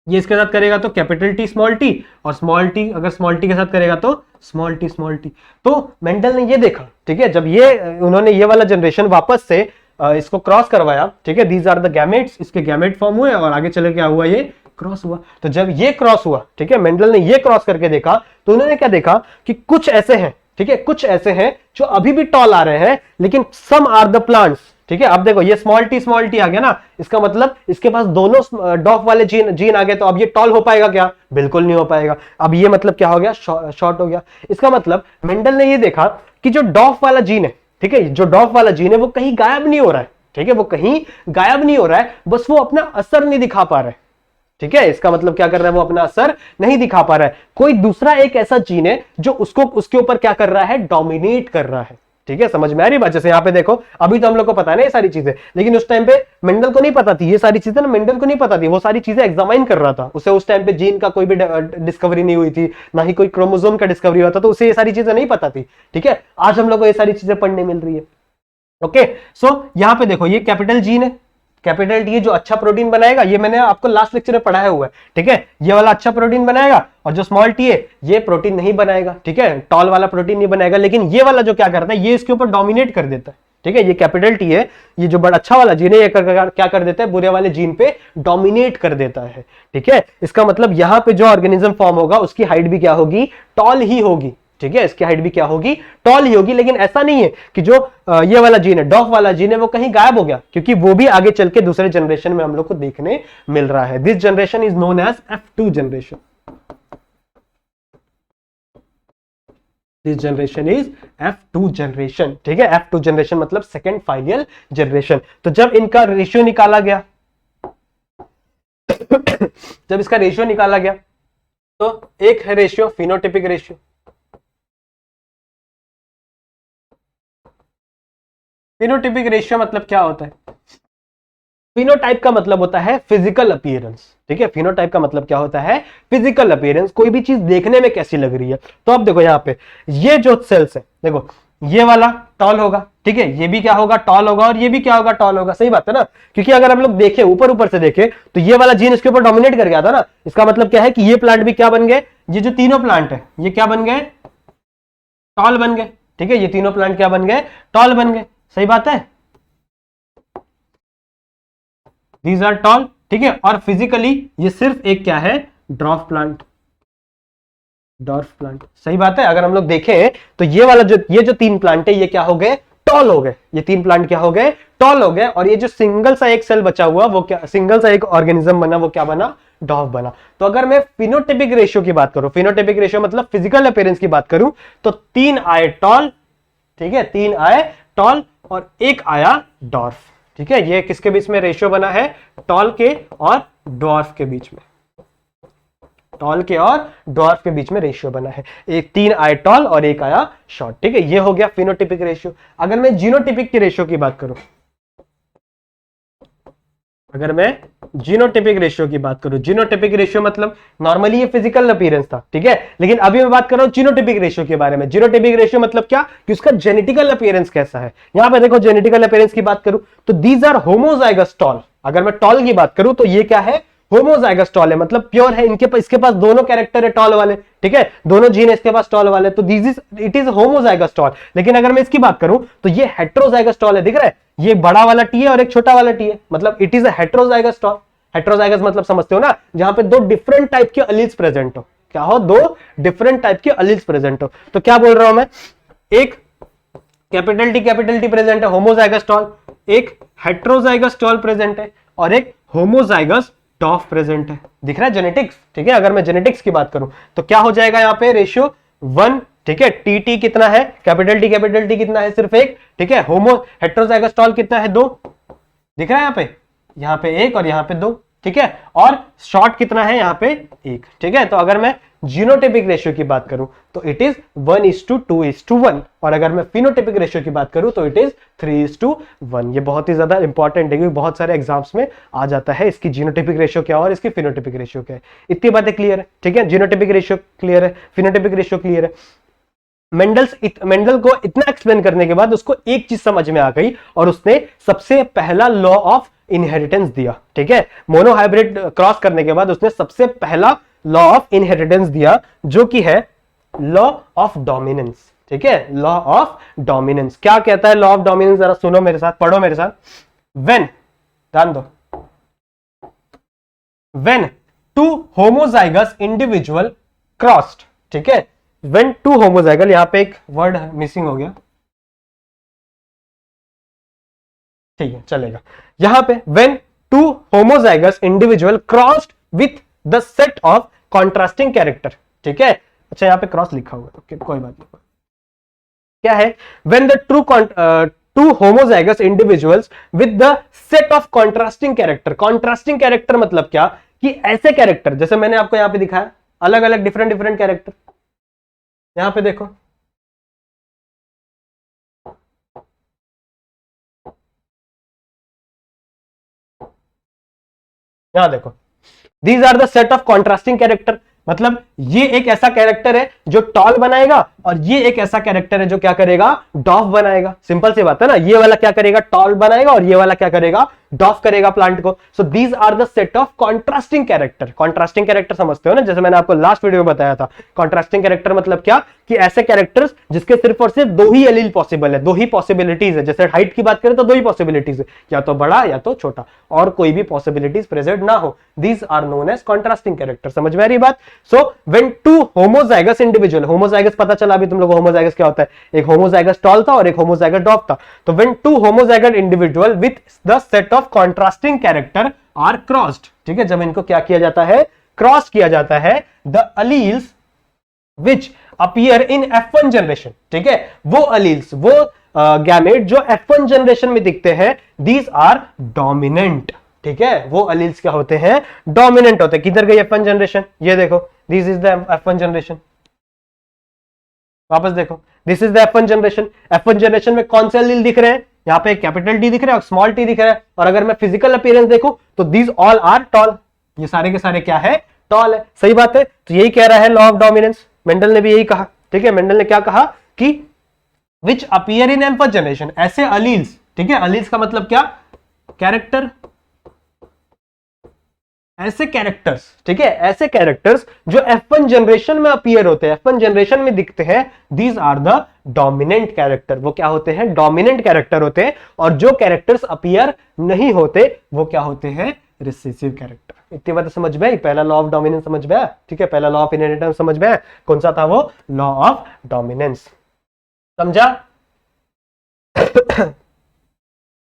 ये इसके साथ करेगा तो कैपिटल टी स्मॉल टी, और स्मॉल टी अगर स्मॉल टी के साथ करेगा तो स्मॉल टी स्मॉल टी। तो मेंडल ने ये देखा, ठीक है, जब ये उन्होंने ये वाला जनरेशन वापस से इसको क्रॉस करवाया, ठीक है, दीज आर द गैमेट्स, इसके गैमेट फॉर्म हुए और आगे चले क्या हुआ, ये क्रॉस हुआ। तो जब ये क्रॉस हुआ, ठीक है, मेंडल ने ये क्रॉस करके देखा, तो उन्होंने क्या देखा कि कुछ ऐसे हैं, ठीक है, कुछ ऐसे हैं जो अभी भी टॉल आ रहे हैं, लेकिन सम आर द प्लांट्स। ठीक है, अब देखो ये स्मॉल टी आ गया ना, इसका मतलब इसके पास दोनों डॉफ वाले जीन आ गए, तो अब ये टॉल हो पाएगा क्या, बिल्कुल नहीं हो पाएगा। अब ये मतलब क्या हो गया, शॉर्ट हो गया। इसका मतलब मेंडल ने ये देखा कि जो डॉफ वाला जीन है, ठीक है, जो डॉफ वाला जीन है वो कहीं गायब नहीं हो रहा है। ठीक है, वो कहीं गायब नहीं हो रहा है, बस वो अपना असर नहीं दिखा पा रहा है। ठीक है, इसका मतलब क्या कर रहा है, वो अपना असर नहीं दिखा पा रहा है। कोई दूसरा एक ऐसा जीन है जो उसको उसके ऊपर क्या कर रहा है, डोमिनेट कर रहा है। ठीक है, समझ में आ रही बात। जैसे यहाँ पे देखो, अभी तो हम लोग को पता है ना ये सारी चीजें, लेकिन उस टाइम पे मेंडल को नहीं पता थी ये सारी चीजें ना, मेंडल को नहीं पता थी, वो सारी चीजें एग्जामाइन कर रहा था। उसे उस टाइम पे जीन का कोई भी डिस्कवरी नहीं हुई थी, ना ही कोई क्रोमोसोम का डिस्कवरी हुआ था, तो उसे ये सारी चीजें नहीं पता थी। ठीक है, आज हम लोग को ये सारी चीजें पढ़ने मिल रही है। ओके, सो यहाँ पे देखो ये कैपिटल जीन है, कैपिटल टी जो अच्छा प्रोटीन बनाएगा, ये मैंने आपको लास्ट लेक्चर में पढ़ाया हुआ है। ठीक है, ये वाला अच्छा प्रोटीन बनाएगा, और जो स्मॉल टी है ये प्रोटीन नहीं बनाएगा। ठीक है, टॉल वाला प्रोटीन नहीं बनाएगा, लेकिन ये वाला जो क्या करता है, ये इसके ऊपर डोमिनेट कर देता है। ठीक है, ये कैपिटल टी है, ये जो बड़ा अच्छा वाला जीन है, ये क्या कर देता है, बुरे वाले जीन पे डोमिनेट कर देता है। ठीक है, इसका मतलब यहाँ पे जो ऑर्गेनिज्म फॉर्म होगा उसकी हाइट भी क्या होगी, टॉल ही होगी। ठीक है, इसकी हाइट भी क्या होगी, टॉल ही होगी। लेकिन ऐसा नहीं है कि जो ये वाला जीन है, डॉफ वाला जीन है, वो कहीं गायब हो गया, क्योंकि वो भी आगे चल के दूसरे जनरेशन में हम लोग को देखने मिल रहा है। This generation is known as F2 generation. This generation is F2 generation. ठीक है, F2 जनरेशन मतलब सेकेंड फाइलियल जनरेशन। तो जब इनका रेशियो निकाला गया जब इसका रेशियो निकाला गया, तो एक है ratio phenotypic ratio. Phenotypic ratio मतलब क्या होता है, फिनोटाइप का मतलब होता है फिजिकल अपीयरेंस। ठीक है, फिनोटाइप का मतलब क्या होता है, फिजिकल अपीयरेंस, कोई भी चीज देखने में कैसी लग रही है। तो अब देखो यहाँ पे ये जो सेल्स है, देखो ये वाला टॉल होगा, ठीक है, ये भी क्या होगा, टॉल होगा, और ये भी क्या होगा, टॉल होगा। सही बात है ना, क्योंकि अगर हम लोग देखें ऊपर से देखें तो ये वाला जीन इसके ऊपर डोमिनेट कर गया था ना। इसका मतलब क्या है कि ये प्लांट भी क्या बन गए, ये जो तीनों प्लांट है ये क्या बन गए, टॉल बन गए। ठीक है, ये तीनों प्लांट क्या बन गए, टॉल बन गए। सही बात है, दीज आर टॉल। ठीक है, और फिजिकली ये सिर्फ एक क्या है, ड्वार्फ प्लांट, ड्वार्फ प्लांट। सही बात है, अगर हम लोग देखें तो ये वाला ये जो तीन प्लांट है ये क्या हो गए, टॉल हो गए। ये तीन प्लांट क्या हो गए, टॉल हो गए। और ये जो सिंगल सा एक सेल बचा हुआ, वो क्या, सिंगल सा एक ऑर्गेनिज्म बना, वो क्या बना, डॉर्फ बना। तो अगर मैं फिनोटाइपिक रेशियो की बात करूं, फिनोटाइपिक रेशियो मतलब फिजिकल अपीयरेंस की बात करूं, तो 3 आए टॉल, ठीक है, 3 आए टॉल और 1 आया डॉर्फ। ठीक है, ये किसके बीच में रेशियो बना है, टॉल के और डॉर्फ के बीच में, टॉल के और डॉर्फ के बीच में रेशियो बना है। एक 3 आए टॉल और 1 आया शॉर्ट। ठीक है, ये हो गया फिनोटाइपिक रेशियो। अगर मैं जीनोटाइपिक की रेशियो की बात करूं, अगर मैं जीनोटिपिक रेशियो की बात करूं, जीनोटिपिक रेशियो मतलब नॉर्मली ये फिजिकल अपीयरेंस था, ठीक है, लेकिन अभी मैं बात कर रहा हूं जीनोटिपिक रेशियो के बारे में। जीनोटिपिक रेशियो मतलब क्या कि उसका जेनेटिकल अपीयरेंस कैसा है। यहां पे देखो जेनेटिकल अपीयरेंस की बात करूं तो दीज आर होमोजाइगस टॉल। अगर मैं टॉल की बात करूं तो ये क्या है, होमोजाइगस टॉल है, मतलब प्योर है, इसके पास दोनों कैरेक्टर है टॉल वाले, ठीक है, दोनों जीन है इसके पास टॉल वाले, तो this is it is homozygous tall. लेकिन अगर मैं इसकी बात करूं तो ये हेट्रोजाइगस टॉल है, दिख रहा है, ये बड़ा वाला टी है और एक छोटा वाला टी है, मतलब it is a heterozygous tall. Heterozygous मतलब समझते हो ना, जहां पे दो डिफरेंट टाइप के अलील्स प्रेजेंट हो, क्या हो, दो डिफरेंट टाइप के अलील्स प्रेजेंट हो। तो क्या बोल रहा हूं मैं, एक कैपिटल टी प्रेजेंट है, होमोजाइगस टॉल, एक हेट्रोजाइगस टॉल प्रेजेंट है और एक होमोजाइगस डॉफ प्रेजेंट है। दिख रहा है जेनेटिक्स, ठीक है। अगर मैं जेनेटिक्स की बात करूं तो क्या हो जाएगा यहाँ पे, रेशियो 1, ठीक है, टी कितना है, कैपिटल टी कितना है, सिर्फ एक, ठीक है, होमो हेट्रोजाइगस टॉल कितना है, 2, दिख रहा है यहाँ पे 1 और यहाँ पे 2, ठीक है, और शॉर्ट कितना है यहाँ पे 1, ठीक है। तो अगर मैं जीनोटिपिक रेशियो की बात करूं तो इट इज 1:2:1, और अगर मैं फिनोटिपिक रेशियो की बात करूं तो इट इज 3:1। ये बहुत ही ज्यादा इंपॉर्टेंट है क्योंकि बहुत सारे एग्जाम्स में आ जाता है इसकी जीनोटिपिक रेशियो क्या और इसकी फिनोटिपिक रेशियो क्या है। इतनी बातें क्लियर है, ठीक है, जीनोटिपिक रेशियो क्लियर है, फिनोटिपिक रेशियो क्लियर है। मेंडल को इतना एक्सप्लेन करने के बाद उसको एक चीज समझ में आ गई और उसने सबसे पहला लॉ ऑफ इनहेरिटेंस दिया, ठीक है, मोनोहाइब्रिड क्रॉस करने के बाद उसने सबसे पहला लॉ ऑफ इनहेरिटेंस दिया जो कि है लॉ ऑफ डोमिनेंस, ठीक है, लॉ ऑफ डोमिनेंस। क्या कहता है लॉ ऑफ डोमिनेंस, जरा सुनो मेरे साथ, पढ़ो मेरे साथ। व्हेन, ध्यान दो, when two homozygous individual crossed, ठीक है, व्हेन टू होमोजाइगल, यहां पे एक वर्ड मिसिंग हो गया, ठीक है चलेगा, यहां पे when two homozygous individual crossed with the set of contrasting character, ठीक है, अच्छा यहां पे क्रॉस लिखा हुआ है, ओके कोई बात नहीं, क्या है, when the two homozygous individuals with the set of contrasting character. Contrasting character मतलब क्या कि ऐसे कैरेक्टर, जैसे मैंने आपको यहां पे दिखाया अलग अलग डिफरेंट कैरेक्टर, यहां पे देखो, यहां देखो, these are the set of contrasting character, मतलब ये एक ऐसा कैरेक्टर है जो टॉल बनाएगा और ये एक ऐसा कैरेक्टर है जो क्या करेगा, डॉफ बनाएगा। सिंपल सी बात है ना, ये वाला क्या करेगा, टॉल बनाएगा और ये वाला क्या करेगा, डॉफ करेगा प्लांट को। So these are the set of contrasting character. Contrasting character समझते हो ना, जैसे मैंने आपको लास्ट वीडियो में बताया था, कॉन्ट्रास्टिंग कैरेक्टर मतलब क्या कि ऐसे कैरेक्टर्स जिसके सिर्फ और सिर्फ दो ही एलील पॉसिबल है, दो ही पॉसिबिलिटीज है। जैसे हाइट की बात करें तो दो ही पॉसिबिलिटीज है, या तो बड़ा या तो छोटा, और कोई भी पॉसिबिलिटीज प्रेजेंट ना हो। These are known as contrasting character. समझ में आ रही बात। So when two homozygous individual, homozygous पता चला अभी तुम लोग होमोजाइगस क्या होता है, एक होमोजाइगस टॉल था और एक होमोजाइगस डॉफ था। तो when two homozygous individual with the set of contrasting character are crossed, ठीक है, जब इनको क्या किया जाता है, क्रॉस किया जाता है, the alleles which appear in F1 generation, ठीक है, वो अलील्स, वो गैमेट जो F1 जनरेशन में दिखते हैं, दीज आर डोमिनेंट, ठीक है, वो अलील्स क्या होते हैं, डोमिनेंट होते हैं। किधर गई F1 जनरेशन, ये देखो, this is the F1 generation, वापस देखो, this is the F1 generation. F1 generation में कौन से अलील दिख रहे हैं, यहाँ पे कैपिटल टी दिख रहा है और स्मॉल टी दिख रहा है, और अगर मैं फिजिकल अपीयरेंस देखूं तो दीज ऑल आर टॉल, ये सारे के सारे क्या है, टॉल है। सही बात है, तो यही कह रहा है लॉ ऑफ डोमिनेंस। मेंडल ने भी यही कहा, ठीक है, मेंडल ने क्या कहा कि विच अपीयर इन F1 जनरेशन, ऐसे अलील्स, ठीक है, अलील्स का मतलब क्या, कैरेक्टर, ऐसे कैरेक्टर्स, ठीक है, ऐसे कैरेक्टर्स जो F1 जनरेशन में अपीयर होते हैं, F1 जनरेशन में दिखते हैं, these are the dominant character. वो क्या होते हैं, डोमिनेंट कैरेक्टर होते हैं। और जो कैरेक्टर्स अपीयर नहीं होते वो क्या होते हैं, रिसेसिव कैरेक्टर। इतनी बात समझ में आई, पहला लॉ ऑफ डोमिनेंस समझ में आया, ठीक है, पहला लॉ ऑफ इनहेरिटेंस समझ में आया, कौन सा था वो, लॉ ऑफ डोमिनेंस। समझा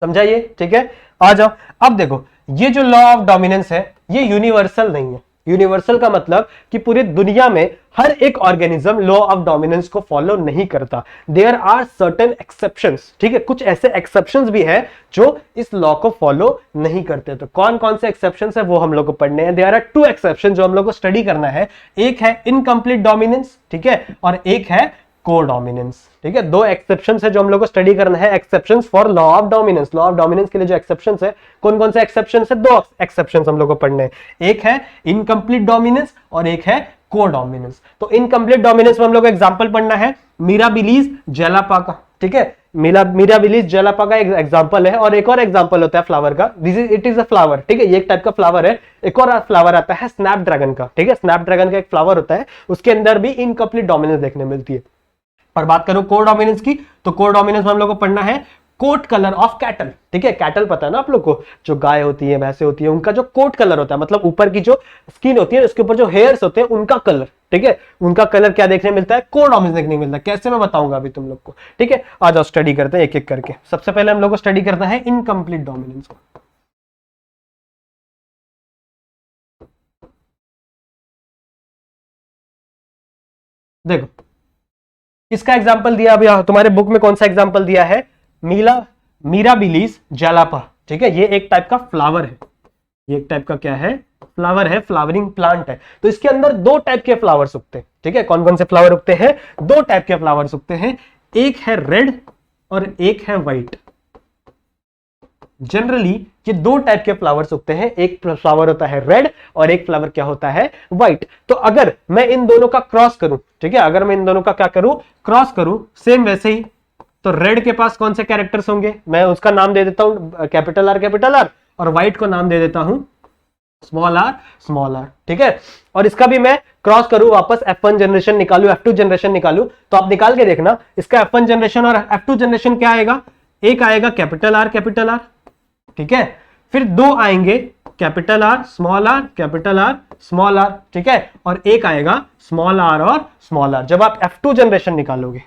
समझा ये, ठीक है। आ जाओ, अब देखो, ये जो लॉ ऑफ डोमिनेंस है ये यूनिवर्सल नहीं है। यूनिवर्सल का मतलब कि पूरी दुनिया में हर एक ऑर्गेनिज्म लॉ ऑफ डोमिनेंस को फॉलो नहीं करता। देयर आर सर्टेन एक्सेप्शंस, ठीक है, कुछ ऐसे एक्सेप्शंस भी हैं जो इस लॉ को फॉलो नहीं करते। तो कौन कौन से एक्सेप्शंस है वो हम लोग को पढ़ने हैं। देयर आर 2 एक्सेप्शन जो हम लोग को स्टडी करना है। एक है इनकम्प्लीट डोमिनेंस, ठीक है, और एक है कोडोमिनेंस। ठीक है, दो एक्सेप्शंस है जो हम लोग को स्टडी करना है, exceptions for law of dominance. Law of dominance के लिए जो एक्सेप्शंस है, कौन कौन से एक्सेप्शंस है? दो एक्सेप्शंस हम लोग को पढ़ने हैं, एक है इनकम्प्लीट डोमिनेंस और एक है कोडोमिनेंस। तो इनकम्प्लीट डोमिनेंस में हम लोग को एग्जांपल पढ़ना है मिराबिलीज जेलापाका। ठीक है, मिराबिलीज जेलापाका एक एग्जांपल है, और एक और एग्जांपल होता है फ्लावर का, this is it is a flower. ठीक है, ये एक टाइप का फ्लावर है। एक और फ्लावर आता है स्नैपड्रैगन का। ठीक है, स्नैपड्रैगन का एक फ्लावर होता है, उसके अंदर भी इनकम्प्लीट डोमिनेंस देखने मिलती है। और बात करो कोडोमिनेंस की, तो कोडोमिनेंस में हम लोग को पढ़ना है कोट कलर ऑफ कैटल। ठीक है, कैटल पता है ना आप लोग को, जो गाय होती है, भैंसे होती है, उनका जो कोट कलर होता है, मतलब ऊपर की जो स्किन होती है, उसके ऊपर जो हेयर्स होते हैं, उनका कलर। ठीक है, उनका कलर क्या देखने मिलता है? कोडोमिनेंस देखने मिलता है। कैसे? मैं बताऊंगा अभी तुम लोग को। ठीक है, आ जाओ स्टडी करते हैं एक एक करके। सबसे पहले हम लोग को स्टडी करना है इनकम्प्लीट डोमिनेंस को। देखो, किसका एग्जाम्पल दिया अभी तुम्हारे बुक में? कौन सा एग्जाम्पल दिया है? मिराबिलीज जेलापा। ठीक है, ये एक टाइप का फ्लावर है। ये एक टाइप का क्या है? फ्लावर है, फ्लावरिंग प्लांट है। तो इसके अंदर दो टाइप के फ्लावर्स उगते हैं। ठीक है, कौन कौन से फ्लावर उगते हैं? दो टाइप के फ्लावर्स उगते हैं, एक है रेड और एक है व्हाइट। जनरली ये दो टाइप के फ्लावर्स उगते हैं, एक फ्लावर होता है रेड और एक फ्लावर क्या होता है? व्हाइट। तो अगर मैं इन दोनों का क्रॉस करूं, ठीक है, अगर मैं इन दोनों का क्या करूं? क्रॉस करूं, सेम वैसे ही। तो रेड के पास कौन से कैरेक्टर्स होंगे? मैं उसका नाम दे देता हूं कैपिटल आर, और व्हाइट को नाम दे देता हूं स्मॉल आर। ठीक है, और इसका भी मैं क्रॉस करूं, वापस F1 जनरेशन निकालू, F2 जनरेशन निकालू, तो आप निकाल के देखना इसका F1 जनरेशन और F2 जनरेशन क्या आएगा? एक आएगा कैपिटल आर। ठीक है, फिर दो आएंगे capital R, capital R, small R. ठीक है, और एक आएगा स्मॉल आर और स्मॉल आर। जब आप F2 जनरेशन निकालोगे,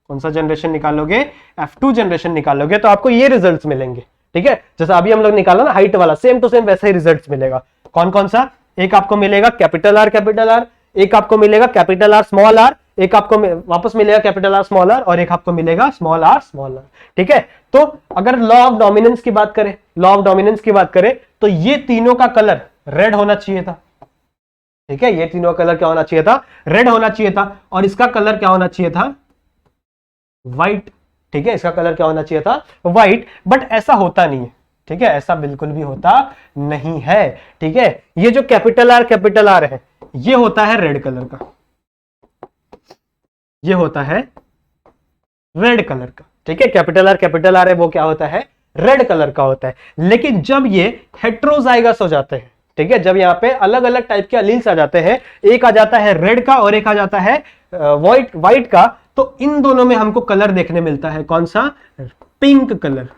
कौन सा जनरेशन निकालोगे? F2 जनरेशन निकालोगे, तो आपको ये रिजल्ट्स मिलेंगे। ठीक है, जैसा अभी हम लोग निकाला ना हाइट वाला, सेम टू सेम वैसा ही रिजल्ट्स मिलेगा। कौन कौन सा? एक आपको मिलेगा कैपिटल आर, एक आपको मिलेगा कैपिटल आर स्मॉल आर, एक आपको वापस मिलेगा कैपिटल आर स्मॉल आर, और एक आपको मिलेगा स्मॉल आर। ठीक है, तो अगर लॉ ऑफ डोमिनेंस की बात करें, तो ये तीनों का कलर रेड होना चाहिए था। ठीक है, ये तीनों का कलर क्या होना चाहिए था? रेड होना चाहिए था। और इसका कलर क्या होना चाहिए था? व्हाइट। ठीक है, इसका कलर क्या होना चाहिए था? व्हाइट। बट ऐसा होता नहीं है। ठीक है, ऐसा बिल्कुल भी होता नहीं है। ठीक है, ये जो कैपिटल आर है, ये होता है रेड कलर का, ये होता है रेड कलर का। ठीक है, कैपिटल आर है, वो क्या होता है? रेड कलर का होता है। लेकिन जब ये हेट्रोजाइगस हो जाते हैं, ठीक है, जब यहां पे अलग अलग टाइप के अलील्स आ जाते हैं, एक आ जाता है रेड का और एक आ जाता है व्हाइट का, तो इन दोनों में हमको कलर देखने मिलता है। कौन सा? Pink colour.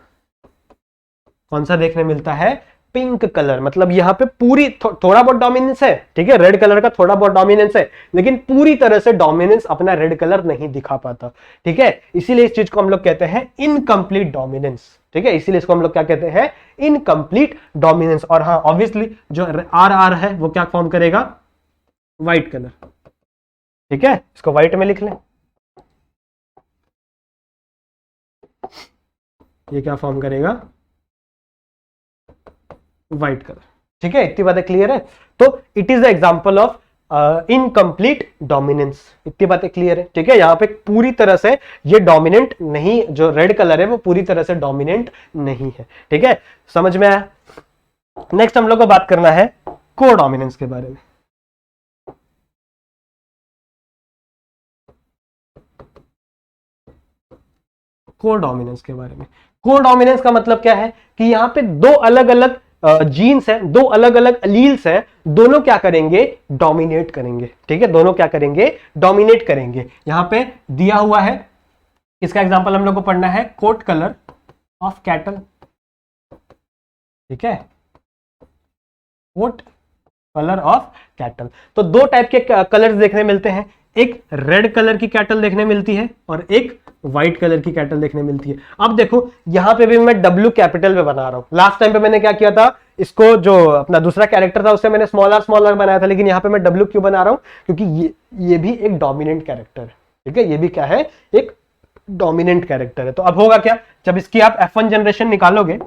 कौन सा देखने मिलता है? Pink colour. मतलब यहां पे पूरी थोड़ा बहुत डोमिनेंस है। ठीक है, रेड कलर का थोड़ा बहुत डोमिनेंस है, लेकिन पूरी तरह से डोमिनेंस अपना रेड कलर नहीं दिखा पाता। ठीक है, इसीलिए इस चीज को हम लोग कहते हैं इनकम्प्लीट डोमिनेंस। ठीक है, इसीलिए इसको हम लोग क्या कहते हैं? Incomplete dominance. और हाँ, ऑब्वियसली जो आर है वो क्या फॉर्म करेगा? White colour. ठीक है, इसको व्हाइट में लिख लें। ये क्या फॉर्म करेगा? White colour. ठीक है, इतनी बातें क्लियर है? तो it is the example of incomplete dominance. इतनी बातें क्लियर है? ठीक है, यहां पे पूरी तरह से ये डोमिनेंट नहीं, जो रेड कलर है वो पूरी तरह से डोमिनेंट नहीं है। ठीक है, समझ में आया? नेक्स्ट हम लोग को बात करना है कोडोमिनेंस के बारे में। कोडोमिनेंस के बारे में। कोडोमिनेंस का मतलब क्या है? कि यहां पे दो अलग अलग जीन्स हैं, दो अलग अलग अलील्स हैं, दोनों क्या करेंगे? डोमिनेट करेंगे। ठीक है, दोनों क्या करेंगे? डोमिनेट करेंगे। यहां पे दिया हुआ है, इसका एग्जांपल हम लोग को पढ़ना है कोट कलर ऑफ कैटल। ठीक है, कोट कलर ऑफ कैटल। तो दो टाइप के कलर्स देखने मिलते हैं, एक रेड कलर की कैटल देखने मिलती है और एक व्हाइट कलर की कैटल देखने मिलती है। अब देखो, यहां पे भी मैं W कैपिटल में बना रहा हूं। लास्ट टाइम पे मैंने क्या किया था? इसको जो अपना दूसरा कैरेक्टर था उससे मैंने स्मॉल आर बनाया था, लेकिन यहां पे मैं W क्यों बना रहा हूं? क्योंकि ये भी एक डोमिनेंट कैरेक्टर है। ठीक है, ये भी क्या है? एक डोमिनेंट कैरेक्टर है। तो अब होगा क्या? जब इसकी आप F1 जनरेशन निकालोगे,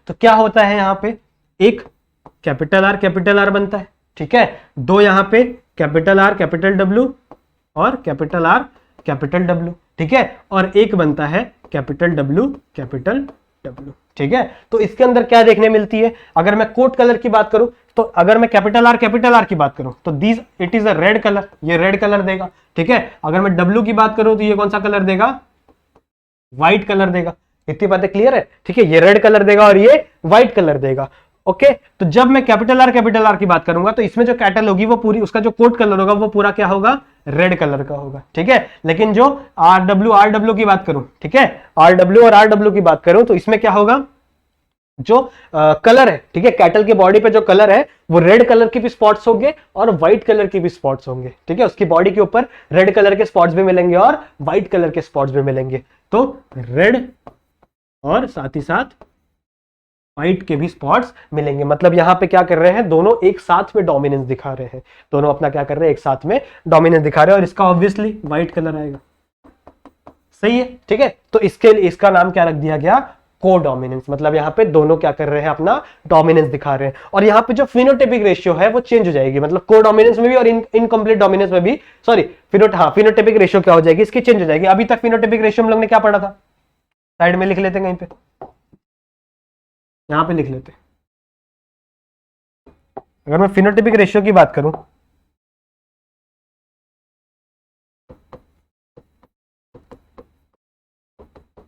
तो क्या होता है? यहां पे एक कैपिटल आर बनता है। ठीक है, दो यहां पे कैपिटल आर कैपिटल डब्ल्यू और कैपिटल आर कैपिटल डब्ल्यू, ठीक है, और एक बनता है कैपिटल डब्ल्यू कैपिटल डब्ल्यू, ठीक है। तो इसके अंदर क्या देखने मिलती है, अगर मैं कोट कलर की बात करूं तो अगर मैं कैपिटल आर की बात करूं तो this it is a red colour, ये रेड कलर देगा, ठीक है। अगर मैं डब्ल्यू की बात करूं तो ये कौन सा कलर देगा, व्हाइट कलर देगा। इतनी बातें क्लियर है, ठीक है, ये रेड कलर देगा और ये व्हाइट कलर देगा। ओके, तो जब मैं कैपिटल आर की बात करूंगा तो इसमें जो कैटल होगी वो पूरी, उसका जो कोट कलर होगा वो पूरा क्या होगा, रेड कलर का होगा, ठीक है। लेकिन जो आर डब्ल्यू की बात करूं, ठीक है, आर डब्ल्यू की बात करूं तो इसमें क्या होगा, जो कलर है, ठीक है, कैटल के बॉडी पे जो कलर है वो रेड कलर के भी स्पॉट्स होंगे और व्हाइट कलर के भी स्पॉट्स होंगे, ठीक है। उसकी बॉडी के ऊपर रेड कलर के स्पॉट्स भी मिलेंगे और व्हाइट कलर के स्पॉट्स भी मिलेंगे। तो रेड और साथ ही साथ व्हाइट के भी स्पॉट्स मिलेंगे। मतलब यहां पे क्या कर रहे हैं, दोनों एक साथ में डोमिनेंस दिखा रहे हैं, दोनों अपना क्या कर रहे हैं, एक साथ में डोमिनेंस दिखा रहे हैं, और इसका ऑब्वियसली व्हाइट कलर आएगा, सही है, ठीक है। तो इसके लिए इसका नाम क्या रख दिया गया, को डोमिनेंस। मतलब यहाँ पे दोनों क्या कर रहे हैं, अपना डोमिनेंस दिखा रहे हैं। और यहाँ पे जो फिनोटाइपिक रेशियो है वो चेंज हो जाएगी, मतलब को डोमिनेंस में भी और इनकम्प्लीट डोमिनेंस में भी, सॉरी फिनोटाइपिक रेशियो क्या हो जाएगी, इसकी चेंज हो जाएगी। अभी तक फिनोटाइपिक रेशियो हम लोग ने क्या पढ़ा था, साइड में लिख लेते हैं, कहीं पे यहां पे लिख लेते हैं। अगर मैं फिनोटाइपिक रेशियो की बात करूं,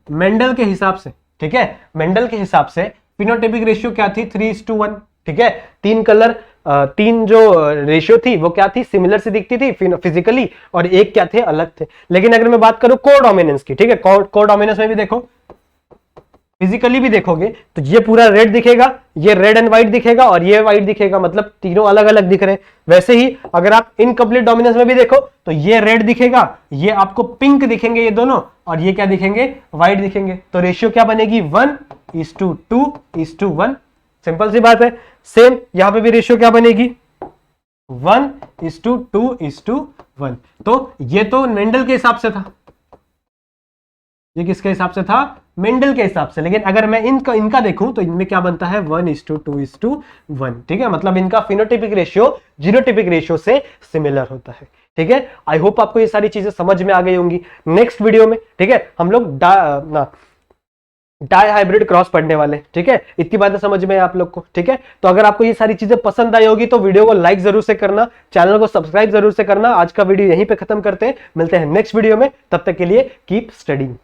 मेंडल के हिसाब से, ठीक है, मेंडल के हिसाब से फिनोटाइपिक रेशियो क्या थी, 3:1, ठीक है। तीन कलर, तीन जो रेशियो थी वो क्या थी, सिमिलर सी दिखती थी फिजिकली, और एक क्या थे, अलग थे। लेकिन अगर मैं बात करूं को डोमिनेंस की, ठीक है, को डोमिनेंस में भी देखो, फिजिकली भी देखोगे तो ये पूरा रेड दिखेगा, ये रेड एंड व्हाइट दिखेगा और ये व्हाइट दिखेगा, मतलब तीनों अलग अलग दिख रहे हैं। वैसे ही अगर आप इनकम्प्लीट डोमिनेंस में भी देखो तो ये रेड दिखेगा, ये आपको पिंक दिखेंगे ये दोनों, और ये क्या दिखेंगे, व्हाइट दिखेंगे। तो रेशियो क्या बनेगी, 1:2:1। सिंपल सी बात है। सेम यहां पे भी रेशियो क्या बनेगी, 1:2:1। तो ये तो मेंडल के हिसाब से था, ये किसके हिसाब से था, मेंडल के हिसाब से। लेकिन अगर मैं इनका देखूं तो इनमें क्या बनता है, 1:2:1, ठीक है। मतलब इनका फिनोटाइपिक रेशियो जीनोटाइपिक रेशियो से सिमिलर होता है, ठीक है। आई होप आपको ये सारी चीजें समझ में आ गई होंगी। नेक्स्ट वीडियो में, ठीक है, हम लोग डाई हाइब्रिड क्रॉस पढ़ने वाले, ठीक है। इतनी बातें समझ में आप लोग को, ठीक है। तो अगर आपको ये सारी चीजें पसंद आई होगी तो वीडियो को लाइक जरूर से करना, चैनल को सब्सक्राइब जरूर से करना। आज का वीडियो यहीं पे खत्म करते हैं, मिलते हैं नेक्स्ट वीडियो में, तब तक के लिए कीप स्टडीइंग।